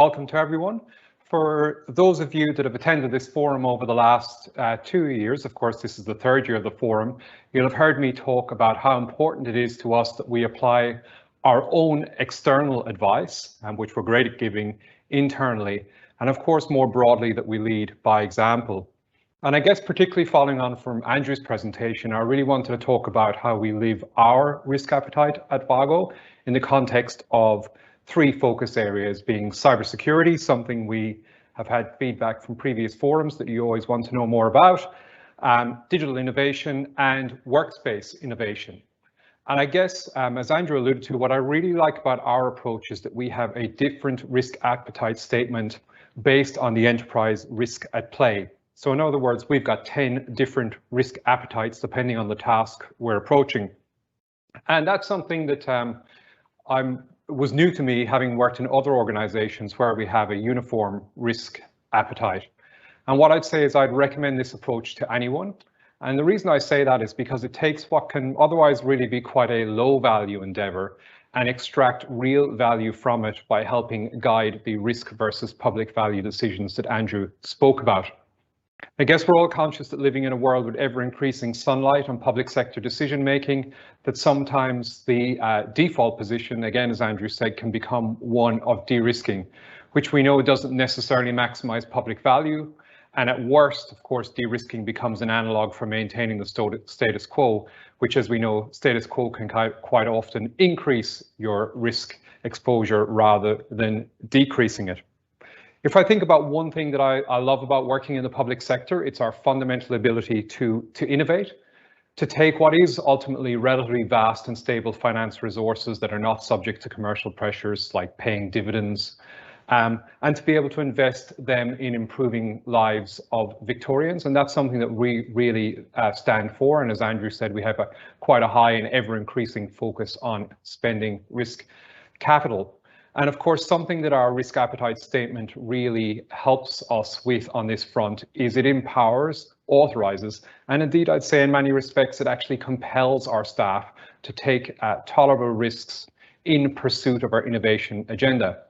Welcome to everyone. For those of you that have attended this forum over the last 2 years, of course, this is the third year of the forum, you'll have heard me talk about how important it is to us that we apply our own external advice, which we're great at giving internally, and of course, more broadly, that we lead by example. And I guess particularly following on from Andrew's presentation, I really wanted to talk about how we live our risk appetite at Vago in the context of three focus areas, being cybersecurity, something we have had feedback from previous forums that you always want to know more about, digital innovation and workspace innovation. And I guess, as Andrew alluded to, what I really like about our approach is that we have a different risk appetite statement based on the enterprise risk at play. So in other words, we've got 10 different risk appetites depending on the task we're approaching. And that's something that was new to me, having worked in other organizations where we have a uniform risk appetite. And what I'd say is I'd recommend this approach to anyone. And the reason I say that is because it takes what can otherwise really be quite a low value endeavor and extract real value from it by helping guide the risk versus public value decisions that Andrew spoke about. I guess we're all conscious that living in a world with ever increasing sunlight on public sector decision making, that sometimes the default position, again, as Andrew said, can become one of de-risking, which we know doesn't necessarily maximize public value. And at worst, of course, de-risking becomes an analog for maintaining the status quo, which, as we know, status quo can quite often increase your risk exposure rather than decreasing it. If I think about one thing that I love about working in the public sector, it's our fundamental ability to innovate, to take what is ultimately relatively vast and stable finance resources that are not subject to commercial pressures like paying dividends, and to be able to invest them in improving lives of Victorians. And that's something that we really stand for. And as Andrew said, we have quite a high and ever increasing focus on spending risk capital. And of course, something that our risk appetite statement really helps us with on this front is it empowers, authorizes, and indeed I'd say in many respects it actually compels our staff to take tolerable risks in pursuit of our innovation agenda.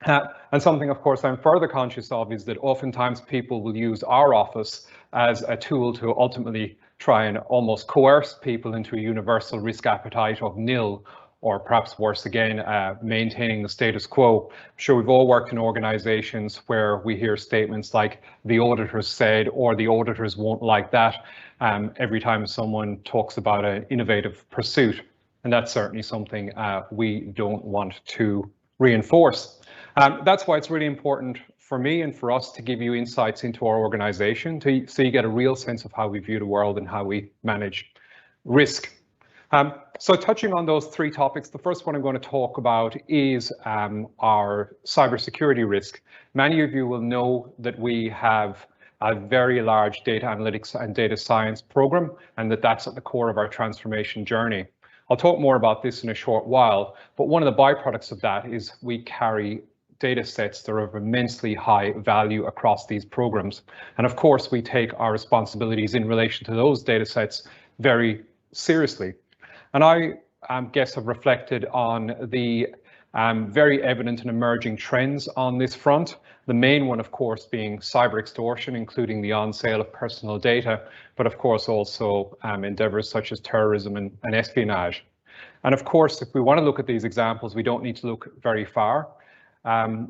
And something, of course, I'm further conscious of is that oftentimes people will use our office as a tool to ultimately try and almost coerce people into a universal risk appetite of nil, or perhaps worse again, maintaining the status quo. I'm sure we've all worked in organizations where we hear statements like the auditors said, or the auditors won't like that, every time someone talks about an innovative pursuit. And that's certainly something we don't want to reinforce. That's why it's really important for me and for us to give you insights into our organization so you get a real sense of how we view the world and how we manage risk. So touching on those three topics, the first one I'm going to talk about is our cybersecurity risk. Many of you will know that we have a very large data analytics and data science program, and that's at the core of our transformation journey. I'll talk more about this in a short while, but one of the byproducts of that is we carry data sets that are of immensely high value across these programs. And of course, we take our responsibilities in relation to those data sets very seriously. And I guess have reflected on the very evident and emerging trends on this front. The main one, of course, being cyber extortion, including the on sale of personal data, but of course also endeavors such as terrorism and espionage. And of course, if we want to look at these examples, we don't need to look very far.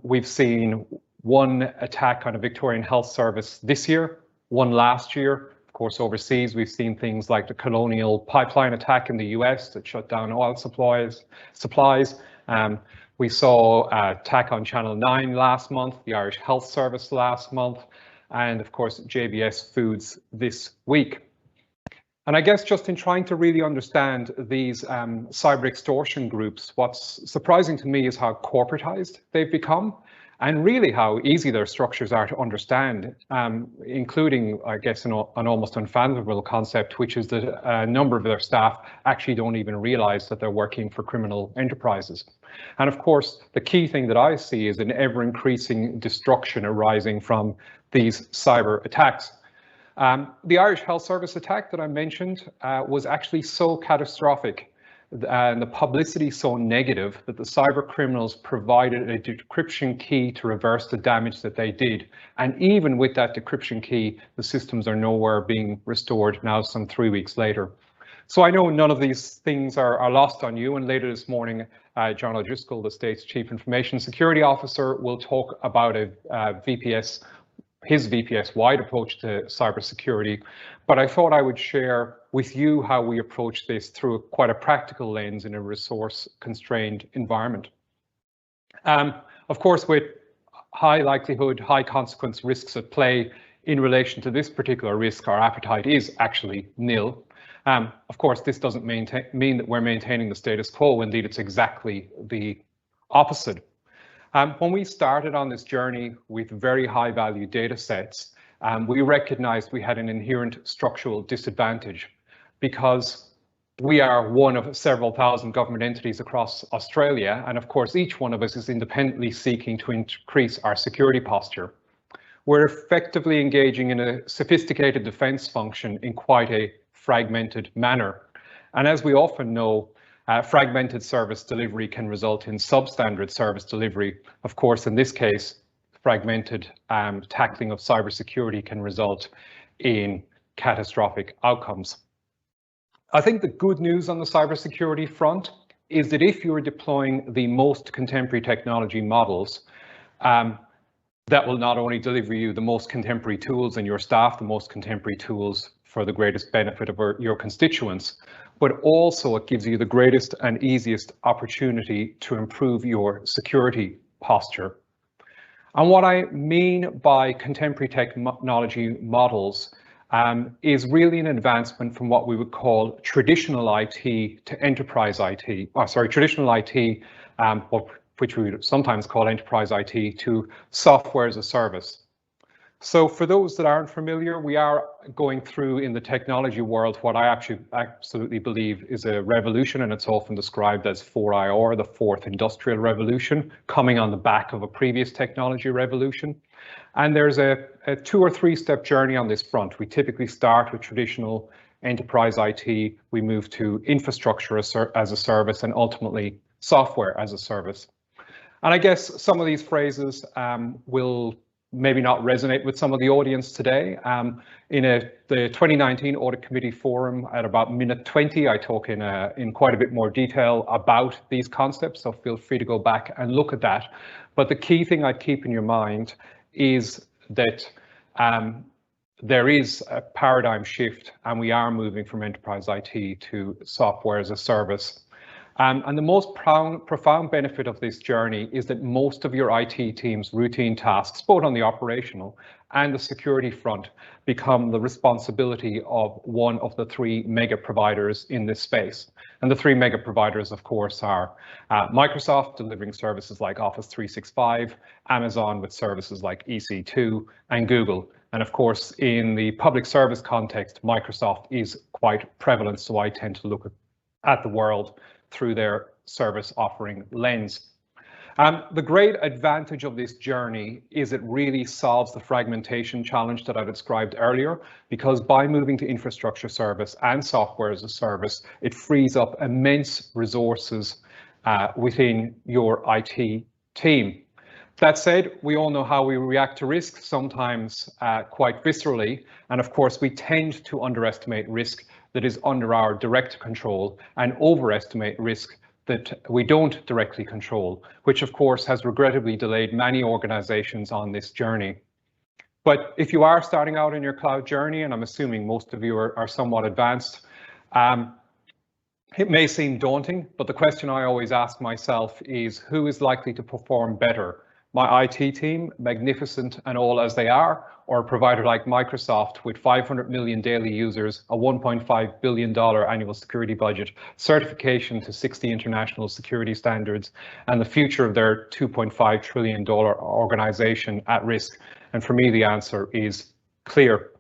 We've seen one attack on a Victorian health service this year, one last year. Of course, overseas, we've seen things like the Colonial Pipeline attack in the US that shut down oil supplies. We saw an attack on Channel 9 last month, the Irish Health Service last month, and of course, JBS Foods this week. And I guess just in trying to really understand these cyber extortion groups, what's surprising to me is how corporatized they've become, and really how easy their structures are to understand, including, I guess, an almost unfathomable concept, which is that a number of their staff actually don't even realize that they're working for criminal enterprises. And of course, the key thing that I see is an ever increasing destruction arising from these cyber attacks. The Irish Health Service attack that I mentioned was actually so catastrophic and the publicity so negative that the cyber criminals provided a decryption key to reverse the damage that they did. And even with that decryption key, the systems are nowhere being restored now some 3 weeks later. So I know none of these things are lost on you, and later this morning, John O'Driscoll, the state's Chief Information Security Officer, will talk about his VPS-wide approach to cybersecurity. But I thought I would share with you how we approach this through quite a practical lens in a resource-constrained environment. Of course, with high likelihood, high consequence risks at play in relation to this particular risk, our appetite is actually nil. Of course, this doesn't mean that we're maintaining the status quo. Indeed, it's exactly the opposite. When we started on this journey with very high value data sets, we recognized we had an inherent structural disadvantage because we are one of several thousand government entities across Australia. And of course, each one of us is independently seeking to increase our security posture. We're effectively engaging in a sophisticated defense function in quite a fragmented manner. And as we often know, fragmented service delivery can result in substandard service delivery. Of course, in this case, fragmented tackling of cybersecurity can result in catastrophic outcomes. I think the good news on the cybersecurity front is that if you are deploying the most contemporary technology models, that will not only deliver you the most contemporary tools and your staff the most contemporary tools for the greatest benefit of your constituents, but also it gives you the greatest and easiest opportunity to improve your security posture. And what I mean by contemporary technology models is really an advancement from what we would call traditional IT to enterprise IT, traditional IT, which we would sometimes call enterprise IT, to software as a service. So for those that aren't familiar, we are going through in the technology world what I absolutely believe is a revolution, and it's often described as 4IR, the fourth industrial revolution, coming on the back of a previous technology revolution. And there's a 2 or 3 step journey on this front. We typically start with traditional enterprise IT, we move to infrastructure as a service, and ultimately software as a service. And I guess some of these phrases will maybe not resonate with some of the audience today. In the 2019 Audit Committee Forum at about minute 20, I talk in quite a bit more detail about these concepts, so feel free to go back and look at that. But the key thing I'd keep in your mind is that there is a paradigm shift, and we are moving from enterprise IT to software as a service. And the most profound benefit of this journey is that most of your IT team's routine tasks, both on the operational and the security front, become the responsibility of one of the 3 mega providers in this space. And the 3 mega providers, of course, are Microsoft, delivering services like Office 365, Amazon with services like EC2, and Google. And of course, in the public service context, Microsoft is quite prevalent, so I tend to look at the world through their service offering lens. The great advantage of this journey is it really solves the fragmentation challenge that I described earlier, because by moving to infrastructure service and software as a service, it frees up immense resources within your IT team. That said, we all know how we react to risk, sometimes quite viscerally, and of course we tend to underestimate risk that is under our direct control and overestimate risk that we don't directly control, which of course has regrettably delayed many organizations on this journey. But if you are starting out in your cloud journey, and I'm assuming most of you are somewhat advanced, it may seem daunting, but the question I always ask myself is, who is likely to perform better? My IT team, magnificent and all as they are, or a provider like Microsoft with 500 million daily users, a $1.5 billion annual security budget, certification to 60 international security standards, and the future of their $2.5 trillion organization at risk? And for me, the answer is clear.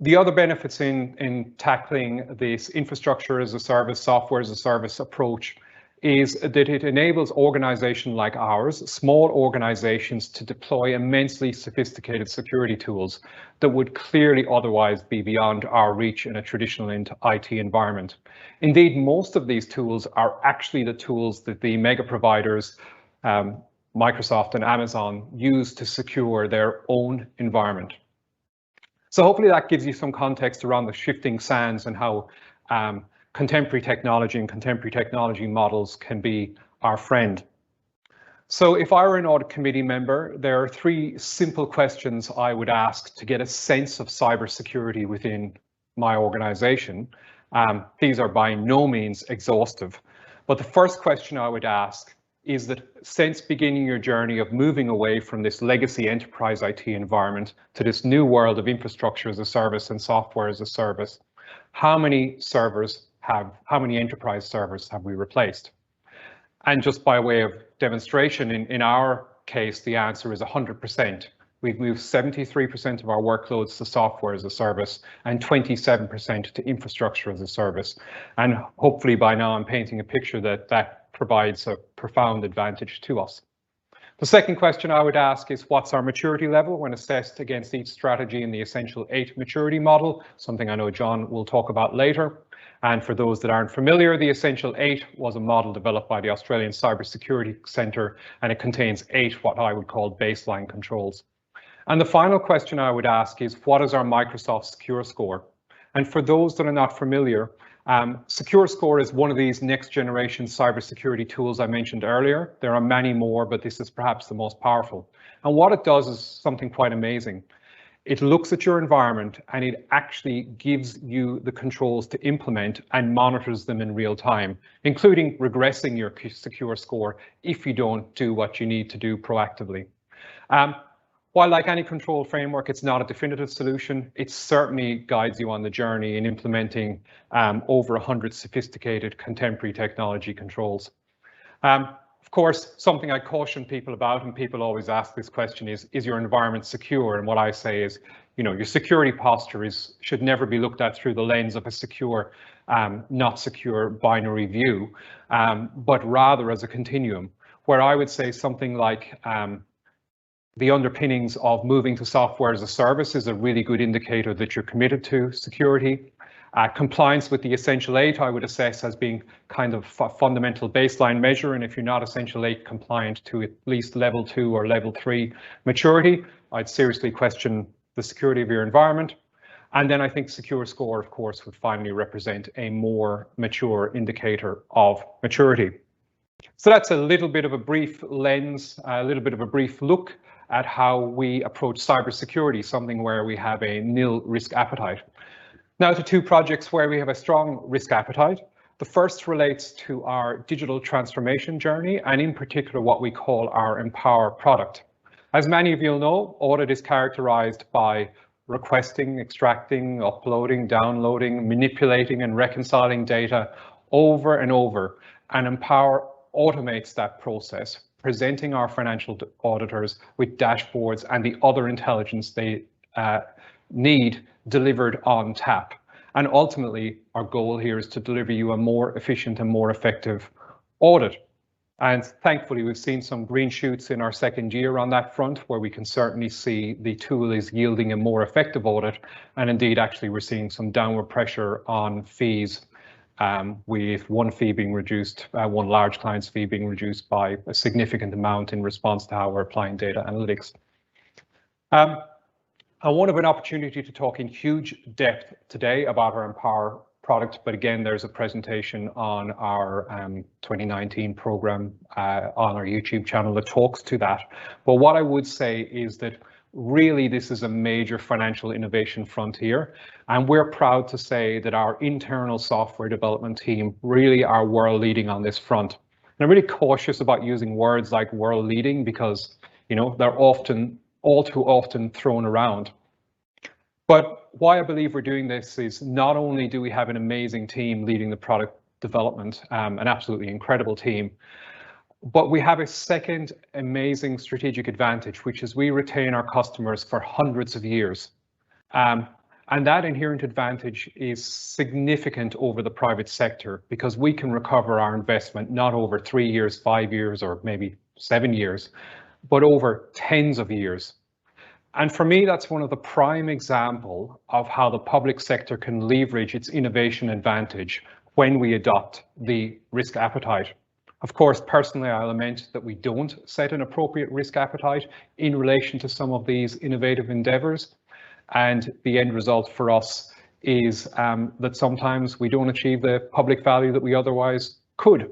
The other benefits in tackling this infrastructure as a service, software as a service approach is that it enables organizations like ours, small organizations, to deploy immensely sophisticated security tools that would clearly otherwise be beyond our reach in a traditional IT environment. Indeed, most of these tools are actually the tools that the mega providers, Microsoft and Amazon, use to secure their own environment. So hopefully that gives you some context around the shifting sands and how contemporary technology and contemporary technology models can be our friend. So if I were an audit committee member, there are 3 simple questions I would ask to get a sense of cybersecurity within my organization. These are by no means exhaustive, but the first question I would ask is that since beginning your journey of moving away from this legacy enterprise IT environment to this new world of infrastructure as a service and software as a service, how many enterprise servers have we replaced? And just by way of demonstration, in our case, the answer is 100%. We've moved 73% of our workloads to software as a service and 27% to infrastructure as a service. And hopefully by now I'm painting a picture that provides a profound advantage to us. The second question I would ask is, what's our maturity level when assessed against each strategy in the Essential 8 maturity model, something I know John will talk about later. And for those that aren't familiar, the Essential 8 was a model developed by the Australian Cybersecurity Centre, and it contains 8 what I would call baseline controls. And the final question I would ask is, what is our Microsoft Secure Score? And for those that are not familiar, Secure Score is one of these next generation cybersecurity tools I mentioned earlier. There are many more, but this is perhaps the most powerful. And what it does is something quite amazing. It looks at your environment and it actually gives you the controls to implement and monitors them in real time, including regressing your secure score if you don't do what you need to do proactively. While like any control framework, it's not a definitive solution, it certainly guides you on the journey in implementing over 100 sophisticated contemporary technology controls. Of course, something I caution people about, and people always ask this question, is your environment secure? And what I say is, your security posture should never be looked at through the lens of a secure, not secure binary view, but rather as a continuum, where I would say something like the underpinnings of moving to software as a service is a really good indicator that you're committed to security. Compliance with the Essential 8 I would assess as being kind of a fundamental baseline measure, and if you're not Essential 8 compliant to at least level 2 or level 3 maturity, I'd seriously question the security of your environment. And then I think Secure Score, of course, would finally represent a more mature indicator of maturity. So that's a little bit of a brief lens, a little bit of a brief look at how we approach cybersecurity, something where we have a nil risk appetite. Now to 2 projects where we have a strong risk appetite. The first relates to our digital transformation journey, and in particular what we call our Empower product. As many of you know, audit is characterized by requesting, extracting, uploading, downloading, manipulating and reconciling data over and over, and Empower automates that process, presenting our financial auditors with dashboards and the other intelligence they need delivered on tap. And ultimately, our goal here is to deliver you a more efficient and more effective audit. And thankfully, we've seen some green shoots in our second year on that front, where we can certainly see the tool is yielding a more effective audit. And indeed, actually, we're seeing some downward pressure on fees, with one fee being reduced, one large client's fee being reduced by a significant amount in response to how we're applying data analytics. I won't have an opportunity to talk in huge depth today about our Empower product, but again, there's a presentation on our 2019 program on our YouTube channel that talks to that. But what I would say is that really this is a major financial innovation frontier, and we're proud to say that our internal software development team really are world leading on this front. And I'm really cautious about using words like world leading because, they're all too often thrown around. But why I believe we're doing this is not only do we have an amazing team leading the product development, an absolutely incredible team, but we have a second amazing strategic advantage, which is we retain our customers for hundreds of years. And that inherent advantage is significant over the private sector because we can recover our investment not over 3 years, 5 years, or maybe 7 years, but over tens of years. And for me, that's one of the prime examples of how the public sector can leverage its innovation advantage when we adopt the risk appetite. Of course, personally, I lament that we don't set an appropriate risk appetite in relation to some of these innovative endeavours. And the end result for us is that sometimes we don't achieve the public value that we otherwise could.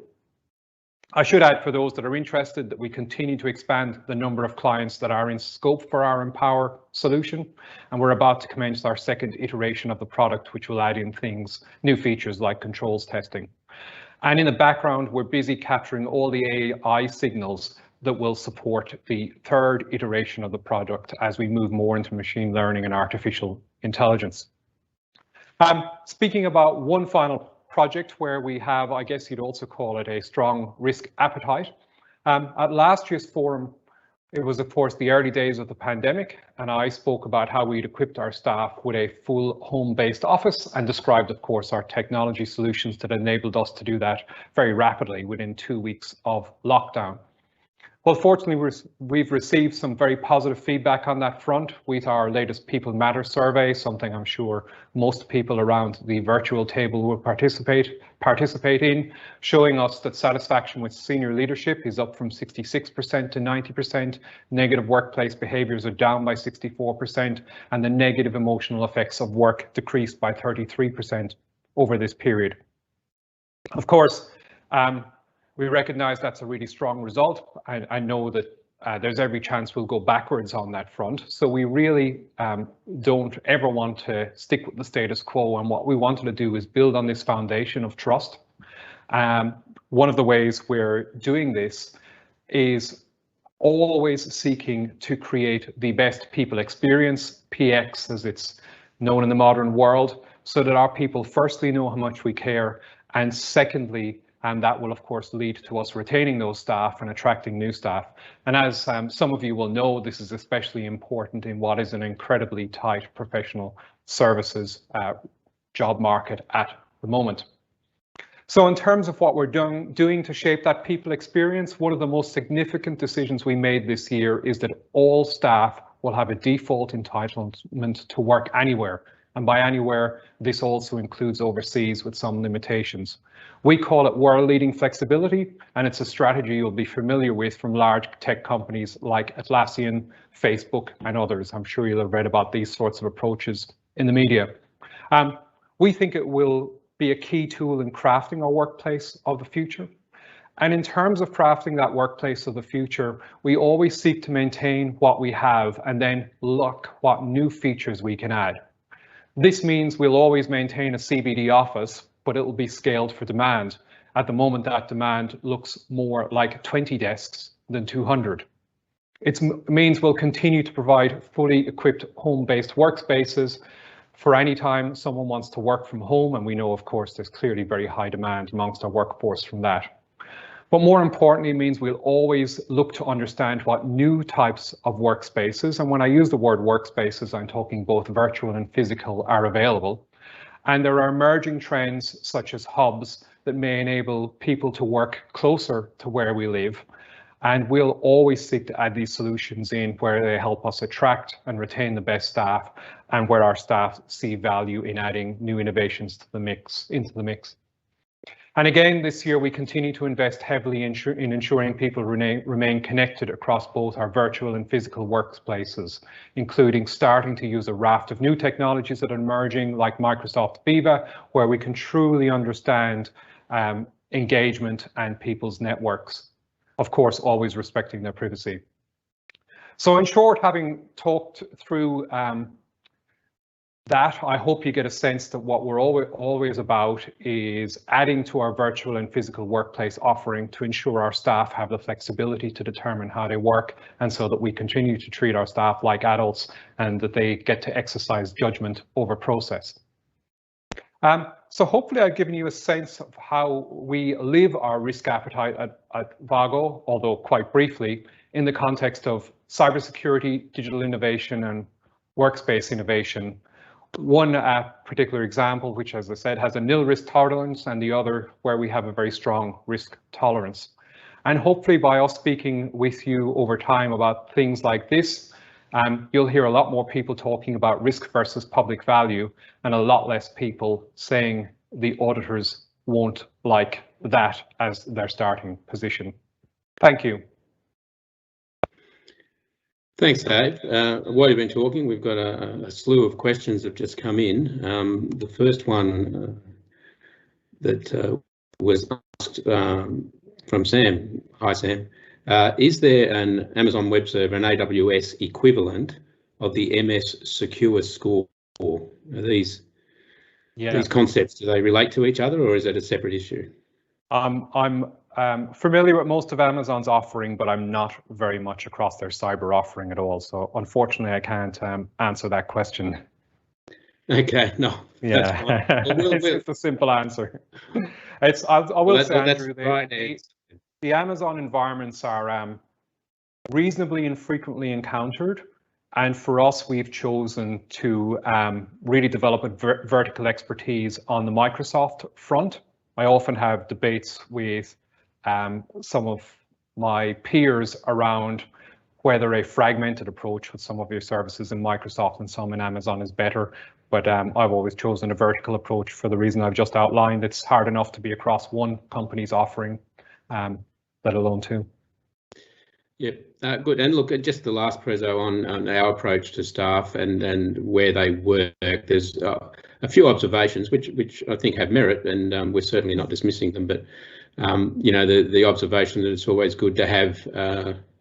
I should add, for those that are interested, that we continue to expand the number of clients that are in scope for our Empower solution, and we're about to commence our second iteration of the product, which will add in things, new features like controls testing. And in the background, we're busy capturing all the AI signals that will support the third iteration of the product as we move more into machine learning and artificial intelligence. Speaking about one final project where we have, I guess you'd also call it a strong risk appetite. At last year's forum, it was of course the early days of the pandemic, and I spoke about how we'd equipped our staff with a full home-based office and described, of course, our technology solutions that enabled us to do that very rapidly within 2 weeks of lockdown. Well, fortunately, we've received some very positive feedback on that front with our latest People Matter survey, something I'm sure most people around the virtual table will participate in, showing us that satisfaction with senior leadership is up from 66% to 90%, negative workplace behaviours are down by 64%, and the negative emotional effects of work decreased by 33% over this period. Of course, we recognise that's a really strong result. I know that there's every chance we'll go backwards on that front. So we really don't ever want to stick with the status quo, and what we wanted to do is build on this foundation of trust. One of the ways we're doing this is always seeking to create the best people experience, PX as it's known in the modern world, so that our people firstly know how much we care, and secondly, and that will, of course, lead to us retaining those staff and attracting new staff. And as some of you will know, this is especially important in what is an incredibly tight professional services job market at the moment. So in terms of what we're doing to shape that people experience, one of the most significant decisions we made this year is that all staff will have a default entitlement to work anywhere. And by anywhere, this also includes overseas with some limitations. We call it world-leading flexibility, and it's a strategy you'll be familiar with from large tech companies like Atlassian, Facebook, and others. I'm sure you'll have read about these sorts of approaches in the media. We think it will be a key tool in crafting our workplace of the future. And in terms of crafting that workplace of the future, we always seek to maintain what we have and then look what new features we can add. This means we'll always maintain a CBD office, but it will be scaled for demand. At the moment, that demand looks more like 20 desks than 200. It means we'll continue to provide fully equipped home-based workspaces for any time someone wants to work from home, and we know, of course, there's clearly very high demand amongst our workforce from that. But more importantly, it means we'll always look to understand what new types of workspaces, and when I use the word workspaces, I'm talking both virtual and physical, are available. And there are emerging trends such as hubs that may enable people to work closer to where we live. And we'll always seek to add these solutions in where they help us attract and retain the best staff, and where our staff see value in adding new innovations to into the mix. And again, this year we continue to invest heavily in ensuring people remain connected across both our virtual and physical workplaces, including starting to use a raft of new technologies that are emerging like Microsoft Viva, where we can truly understand engagement and people's networks, of course, always respecting their privacy. So in short, having talked through that, I hope you get a sense that what we're always about is adding to our virtual and physical workplace offering to ensure our staff have the flexibility to determine how they work, and so that we continue to treat our staff like adults and that they get to exercise judgment over process. So hopefully I've given you a sense of how we live our risk appetite at Vago, although quite briefly, in the context of cybersecurity, digital innovation and workspace innovation, One particular example, which, as I said, has a nil risk tolerance, and the other where we have a very strong risk tolerance. And hopefully by us speaking with you over time about things like this, you'll hear a lot more people talking about risk versus public value, and a lot less people saying the auditors won't like that as their starting position. Thank you. Thanks, Dave. While you've been talking, we've got a slew of questions that have just come in. The first one that was asked from Sam. Hi, Sam. Is there an Amazon Web Server, an AWS equivalent of the MS Secure Score? Are these concepts, do they relate to each other, or is that a separate issue? I'm familiar with most of Amazon's offering, but I'm not very much across their cyber offering at all. So unfortunately, I can't answer that question. Okay, no. Yeah, it's a simple answer. I will say, Andrew, the Amazon environments are reasonably infrequently encountered. And for us, we've chosen to really develop a vertical expertise on the Microsoft front. I often have debates with some of my peers around whether a fragmented approach with some of your services in Microsoft and some in Amazon is better. But I've always chosen a vertical approach for the reason I've just outlined. It's hard enough to be across one company's offering, let alone two. Yep, good. And look, just the last preso on our approach to staff and where they work. There's a few observations which I think have merit, and we're certainly not dismissing them. But you know, the observation that it's always good to have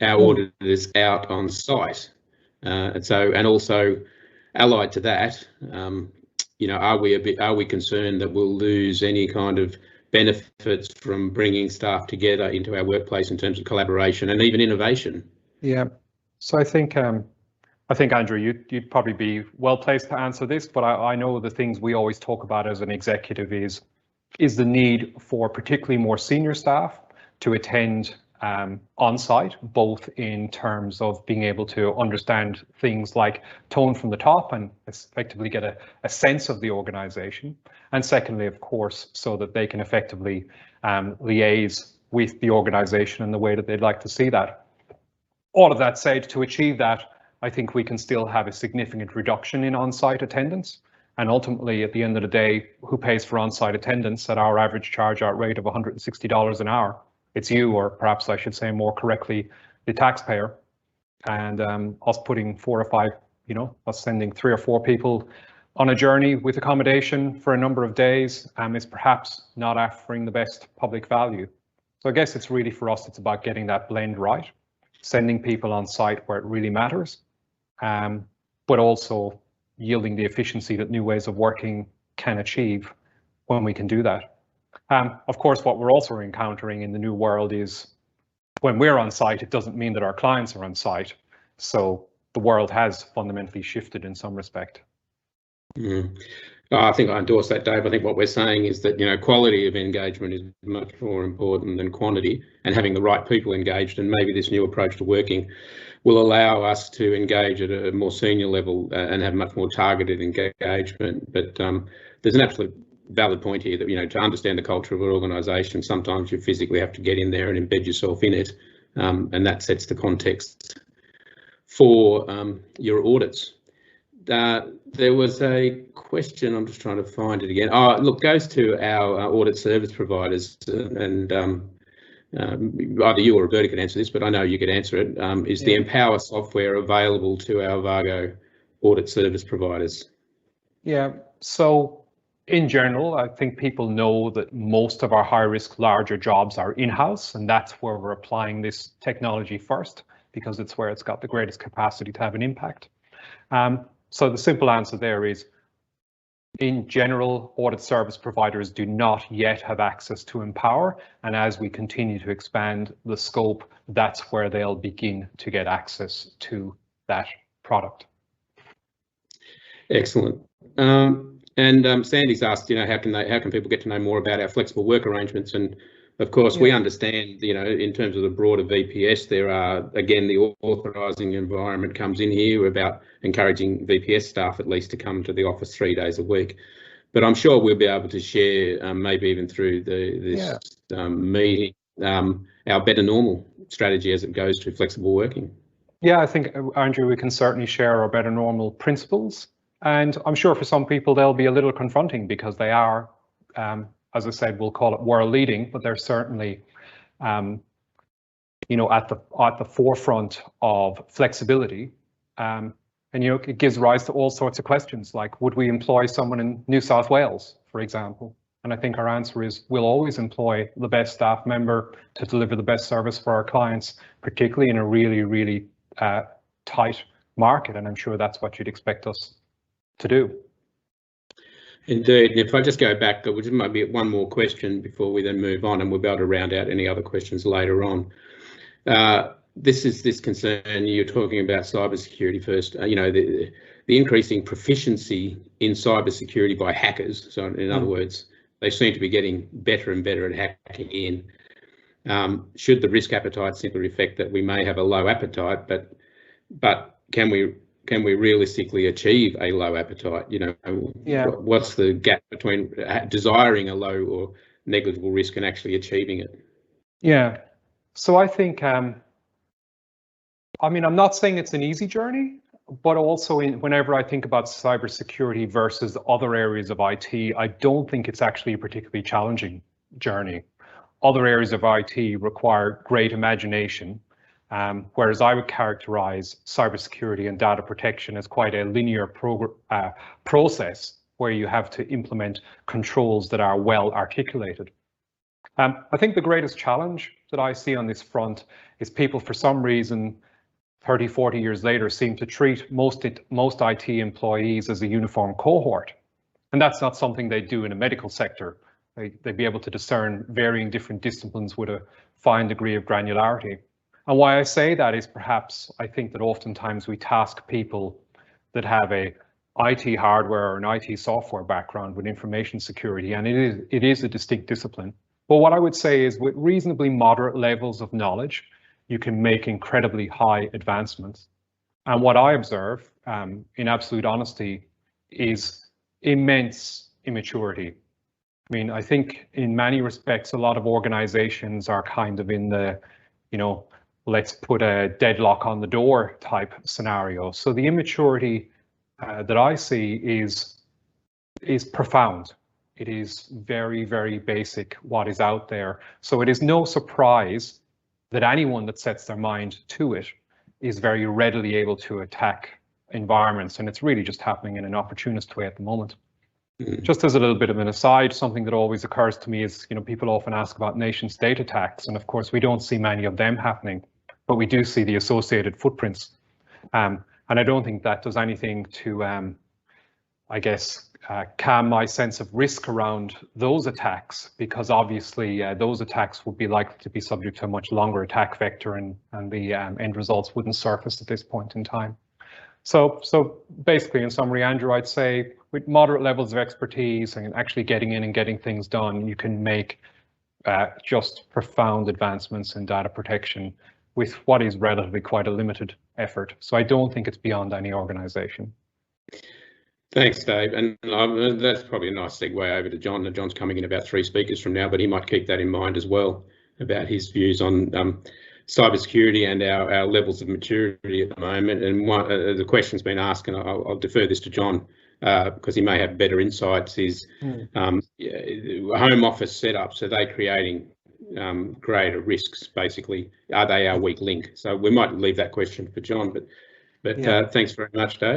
our auditors out on site, and also allied to that, you know, are we concerned that we'll lose any kind of benefits from bringing staff together into our workplace in terms of collaboration and even innovation? Yeah, so I think Andrew, you'd probably be well placed to answer this, but I know the things we always talk about as an executive is the need for particularly more senior staff to attend on site, both in terms of being able to understand things like tone from the top and effectively get a sense of the organization. And secondly, of course, so that they can effectively liaise with the organization in the way that they'd like to see that. All of that said, to achieve that, I think we can still have a significant reduction in on-site attendance. And ultimately, at the end of the day, who pays for on-site attendance at our average charge-out rate of $160 an hour? It's you, or perhaps I should say more correctly, the taxpayer. And us putting 4 or 5, you know, us sending 3 or 4 people on a journey with accommodation for a number of days is perhaps not offering the best public value. So I guess it's really for us, it's about getting that blend right, sending people on site where it really matters, but also yielding the efficiency that new ways of working can achieve when we can do that. Of course, what we're also encountering in the new world is when we're on site, it doesn't mean that our clients are on site. So the world has fundamentally shifted in some respect. I think I endorse that, Dave. I think what we're saying is that, you know, quality of engagement is much more important than quantity, and having the right people engaged, and maybe this new approach to working will allow us to engage at a more senior level and have much more targeted engagement. But there's an absolute valid point here that, you know, to understand the culture of an organisation, sometimes you physically have to get in there and embed yourself in it, and that sets the context for your audits. There was a question, I'm just trying to find it again. Oh, look, goes to our audit service providers, and either you or Roberta can answer this, but I know you could answer it. Is the Empower software available to our Vargo audit service providers? Yeah, so in general, I think people know that most of our high-risk, larger jobs are in-house, and that's where we're applying this technology first, because it's where it's got the greatest capacity to have an impact. So the simple answer there is, in general, audit service providers do not yet have access to Empower, and as we continue to expand the scope, that's where they'll begin to get access to that product. Excellent. And Sandy's asked, you know, how can people get to know more about our flexible work arrangements? And Of course, we understand, in terms of the broader VPS, there are, again, the authorising environment comes in here about encouraging VPS staff at least to come to the office 3 days a week. But I'm sure we'll be able to share, maybe even through this meeting, our better normal strategy as it goes to flexible working. Yeah, I think, Andrew, we can certainly share our better normal principles. And I'm sure for some people they'll be a little confronting because they are, as I said, we'll call it world leading, but they're certainly, at the forefront of flexibility. And it gives rise to all sorts of questions, like, would we employ someone in New South Wales, for example? And I think our answer is we'll always employ the best staff member to deliver the best service for our clients, particularly in a really, really tight market. And I'm sure that's what you'd expect us to do. Indeed. And if I just go back, there might be one more question before we then move on, and we'll be able to round out any other questions later on. This concern, you're talking about cybersecurity first, the increasing proficiency in cybersecurity by hackers. So in other words, they seem to be getting better and better at hacking in. Should the risk appetite simply reflect that we may have a low appetite, but can we realistically achieve a low appetite? What's the gap between desiring a low or negligible risk and actually achieving it? Yeah, so I think, I'm not saying it's an easy journey, but also whenever I think about cybersecurity versus other areas of IT, I don't think it's actually a particularly challenging journey. Other areas of IT require great imagination, whereas I would characterize cybersecurity and data protection as quite a linear process where you have to implement controls that are well articulated. I think the greatest challenge that I see on this front is people, for some reason, 30, 40 years later, seem to treat most IT employees as a uniform cohort. And that's not something they do in a medical sector. They'd be able to discern varying different disciplines with a fine degree of granularity. And why I say that is perhaps I think that oftentimes we task people that have a IT hardware or an IT software background with information security, and it is a distinct discipline. But what I would say is with reasonably moderate levels of knowledge, you can make incredibly high advancements. And what I observe, in absolute honesty, is immense immaturity. I think in many respects, a lot of organizations are kind of in the, let's put a deadlock on the door type scenario. So the immaturity that I see is profound. It is very, very basic what is out there. So it is no surprise that anyone that sets their mind to it is very readily able to attack environments. And it's really just happening in an opportunist way at the moment. Just as a little bit of an aside, something that always occurs to me is, people often ask about nation state attacks. And of course, we don't see many of them happening, but we do see the associated footprints. And I don't think that does anything to, calm my sense of risk around those attacks, because obviously those attacks would be likely to be subject to a much longer attack vector, and the end results wouldn't surface at this point in time. So basically, in summary, Andrew, I'd say with moderate levels of expertise and actually getting in and getting things done, you can make just profound advancements in data protection with what is relatively quite a limited effort. So I don't think it's beyond any organization. Thanks, Dave. And that's probably a nice segue over to John. John's coming in about 3 speakers from now, but he might keep that in mind as well about his views on cybersecurity and our levels of maturity at the moment. And the question's been asked, and I'll defer this to John because he may have better insights, is home office setups, are they creating greater risks, basically? Are they our weak link? So we might leave that question for John, but thanks very much, Dave.